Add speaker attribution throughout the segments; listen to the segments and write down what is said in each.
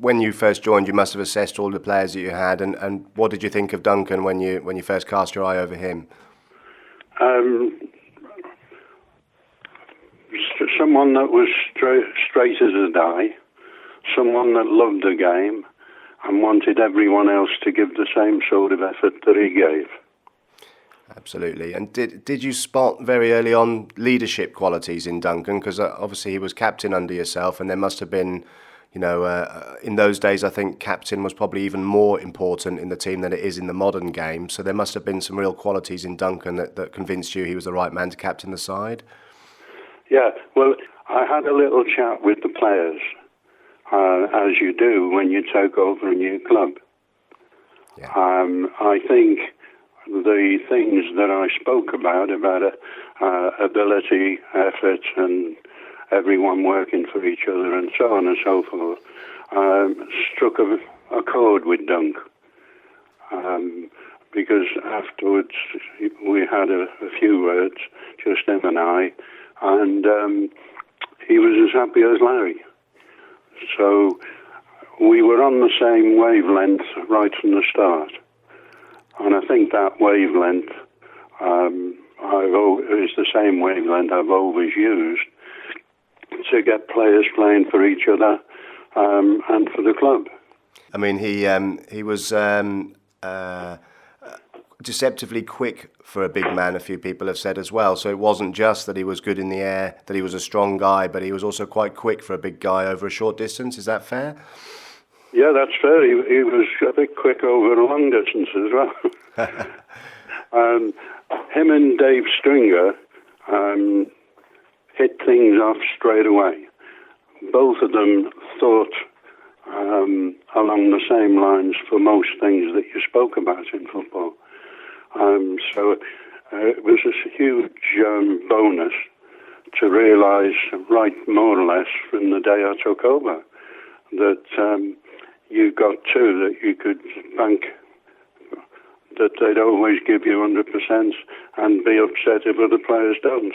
Speaker 1: when you first joined, you must have assessed all the players that you had, and what did you think of Duncan when you first cast your eye over him?
Speaker 2: Someone that was straight as a die, someone that loved the game and wanted everyone else to give the same sort of effort that he gave.
Speaker 1: Absolutely. And did you spot very early on leadership qualities in Duncan? Because obviously he was captain under yourself, and there must have been, in those days I think captain was probably even more important in the team than it is in the modern game. So there must have been some real qualities in Duncan that convinced you he was the right man to captain the side.
Speaker 2: Yeah, well, I had a little chat with the players, as you do when you take over a new club.
Speaker 1: Yeah.
Speaker 2: I think the things that I spoke about ability, effort, and everyone working for each other and so on and so forth, struck a chord with Dunk. Because afterwards we had a few words, just him and I, and he was as happy as Larry. So we were on the same wavelength right from the start. And I think that wavelength is the same wavelength I've always used to get players playing for each other and for the club.
Speaker 1: I mean, he was deceptively quick for a big man, a few people have said as well. So it wasn't just that he was good in the air, that he was a strong guy, but he was also quite quick for a big guy over a short distance. Is that fair?
Speaker 2: Yeah, that's fair. He was a bit quick over long distance as well. Him and Dave Stringer hit things off straight away. Both of them thought along the same lines for most things that you spoke about in football. So it was a huge bonus to realise, right more or less, from the day I took over, that you got two that you could bank that they'd always give you 100% and be upset if other players don't.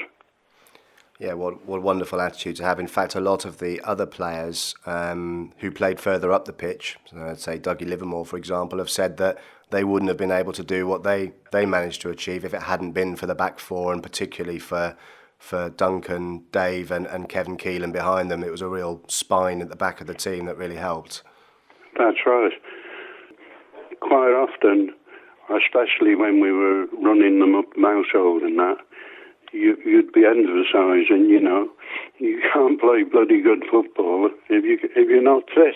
Speaker 1: Yeah, what a wonderful attitude to have. In fact, a lot of the other players who played further up the pitch, so I'd say Dougie Livermore, for example, have said that they wouldn't have been able to do what they managed to achieve if it hadn't been for the back four, and particularly for Duncan, Dave and Kevin Keelan behind them. It was a real spine at the back of the team that really helped. That's
Speaker 2: right. Quite often, especially when we were running them up Mousehold and that, you'd be emphasising, you can't play bloody good football if you're not fit.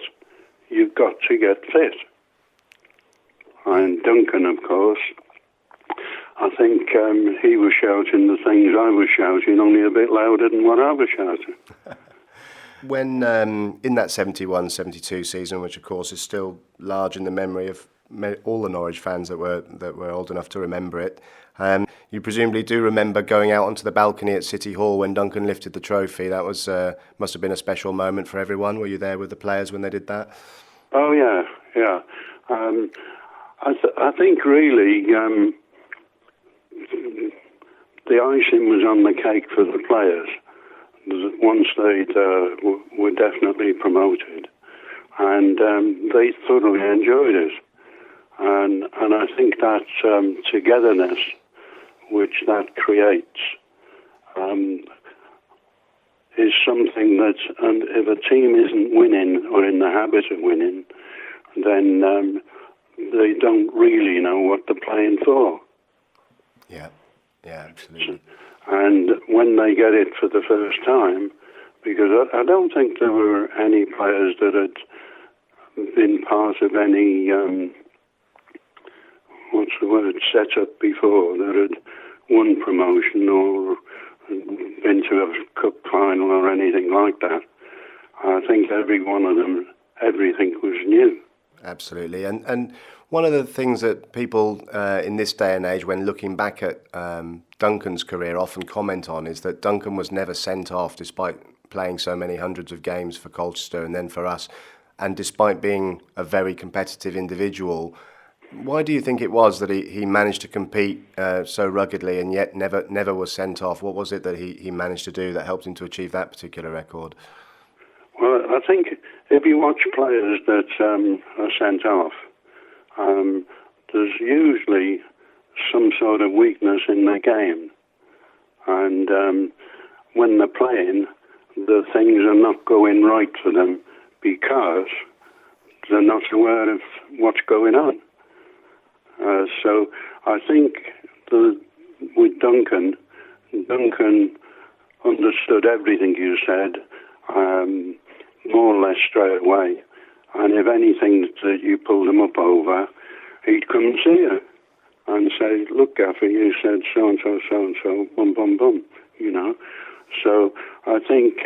Speaker 2: You've got to get fit. And Duncan, of course, I think he was shouting the things I was shouting, only a bit louder than what I was shouting.
Speaker 1: When in that 71-72 season, which of course is still large in the memory of all the Norwich fans that were old enough to remember it, you presumably do remember going out onto the balcony at City Hall when Duncan lifted the trophy. That was must have been a special moment for everyone. Were you there with the players when they did that?
Speaker 2: Oh yeah. I think really the icing was on the cake for the players. Once they were definitely promoted, and they thoroughly enjoyed it. And I think that togetherness which that creates is something that, and if a team isn't winning or in the habit of winning, then they don't really know what they're playing for.
Speaker 1: Yeah, absolutely.
Speaker 2: And when they get it for the first time, because I don't think there were any players that had been part of any set up before, that had won promotion or been to a cup final or anything like that. I think every one of them, everything was new.
Speaker 1: Absolutely. And one of the things that people in this day and age, when looking back at Duncan's career, often comment on is that Duncan was never sent off, despite playing so many hundreds of games for Colchester and then for us, and despite being a very competitive individual. Why do you think it was that he managed to compete so ruggedly and yet never was sent off? What was it that he managed to do that helped him to achieve that particular record?
Speaker 2: Well, I think if you watch players that are sent off, there's usually some sort of weakness in their game. And when they're playing, the things are not going right for them because they're not aware of what's going on. So I think with Duncan understood everything you said more or less straight away. And if anything that you pulled him up over, he'd come and see you and say, look, Gaffer, you said so-and-so, so-and-so, bum, bum, bum, you know. So I think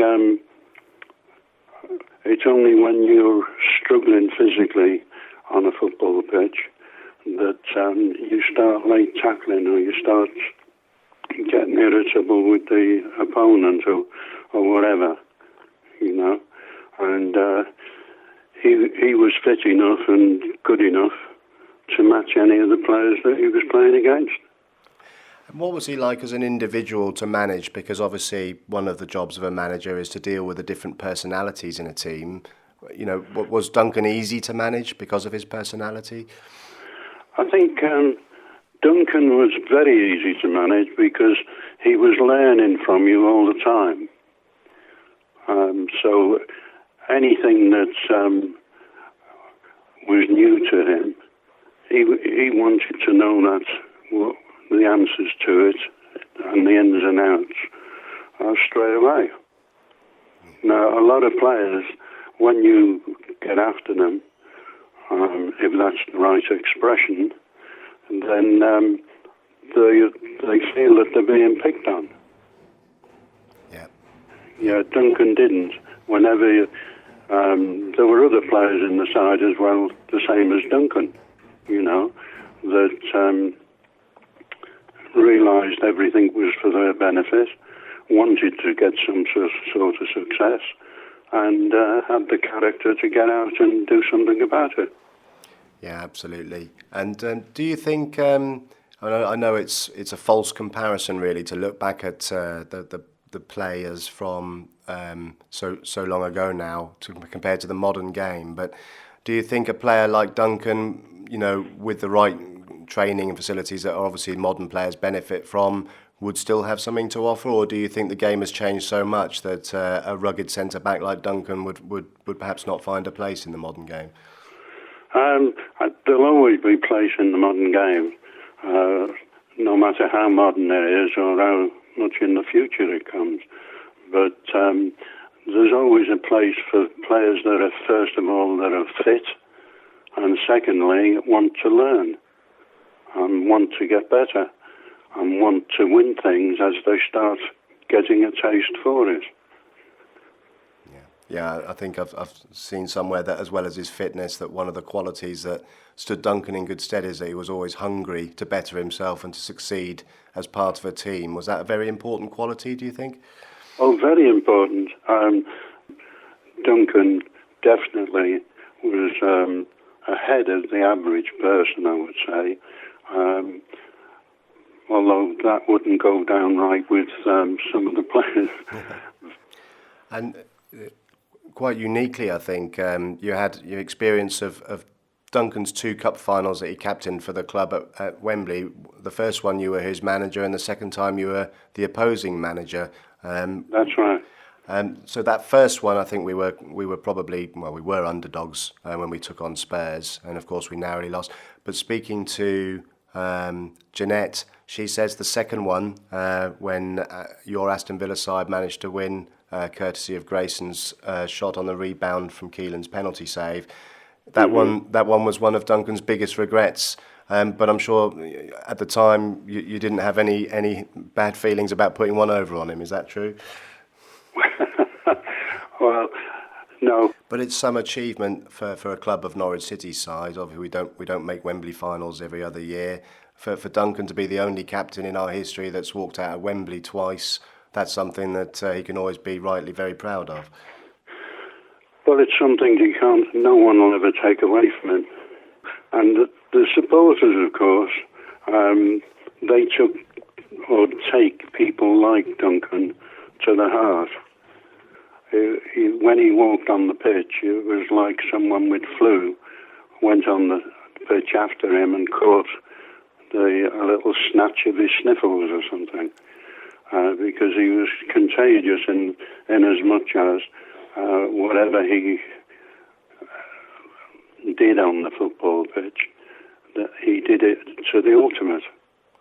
Speaker 2: it's only when you're struggling physically on a football pitch that you start late tackling or you start getting irritable with the opponent or whatever, you know. And he was fit enough and good enough to match any of the players that he was playing against.
Speaker 1: And what was he like as an individual to manage? Because obviously one of the jobs of a manager is to deal with the different personalities in a team. You know, was Duncan easy to manage because of his personality?
Speaker 2: I think Duncan was very easy to manage because he was learning from you all the time. So anything that was new to him, he wanted to know that the answers to it and the ins and outs straight away. Now, a lot of players, when you get after them, if that's the right expression, then they feel that they're being picked on. Yeah, Duncan didn't. Whenever there were other players in the side as well, the same as Duncan, you know, that realised everything was for their benefit, wanted to get some sort of success, and had the character to get out and do something about it.
Speaker 1: Yeah, absolutely. And do you think? I know it's a false comparison, really, to look back at the players from so long ago now compared to the modern game. But do you think a player like Duncan, you know, with the right training and facilities that obviously modern players benefit from, would still have something to offer, or do you think the game has changed so much that a rugged centre back like Duncan would perhaps not find a place in the modern game?
Speaker 2: There'll always be a place in the modern game, no matter how modern it is or how much in the future it comes. But there's always a place for players that are, first of all, that are fit, and secondly, want to learn and want to get better and want to win things as they start getting a taste for it.
Speaker 1: Yeah, I think I've seen somewhere that, as well as his fitness, that one of the qualities that stood Duncan in good stead is that he was always hungry to better himself and to succeed as part of a team. Was that a very important quality, do you think?
Speaker 2: Oh, very important. Duncan definitely was ahead of the average person, I would say. Although that wouldn't go down right with some of the players.
Speaker 1: And quite uniquely, I think, you had your experience of Duncan's 2 cup finals that he captained for the club at Wembley. The first one you were his manager, and the second time you were the opposing manager.
Speaker 2: That's right.
Speaker 1: So that first one, I think we were underdogs when we took on Spurs, and of course we narrowly lost. But speaking to Jeanette, she says the second one, when your Aston Villa side managed to win, courtesy of Grayson's shot on the rebound from Keelan's penalty save, that one was one of Duncan's biggest regrets. But I'm sure at the time you didn't have any bad feelings about putting one over on him. Is that true?
Speaker 2: Well, no.
Speaker 1: But it's some achievement for a club of Norwich City's size. Obviously, we don't make Wembley finals every other year. For Duncan to be the only captain in our history that's walked out of Wembley twice, that's something that he can always be rightly very proud of.
Speaker 2: Well, it's something no one will ever take away from him. And the supporters, of course, they take people like Duncan to the heart. When he walked on the pitch, it was like someone with flu went on the pitch after him and caught a little snatch of his sniffles or something, because he was contagious in as much as whatever he did on the football pitch, that he did it to the ultimate.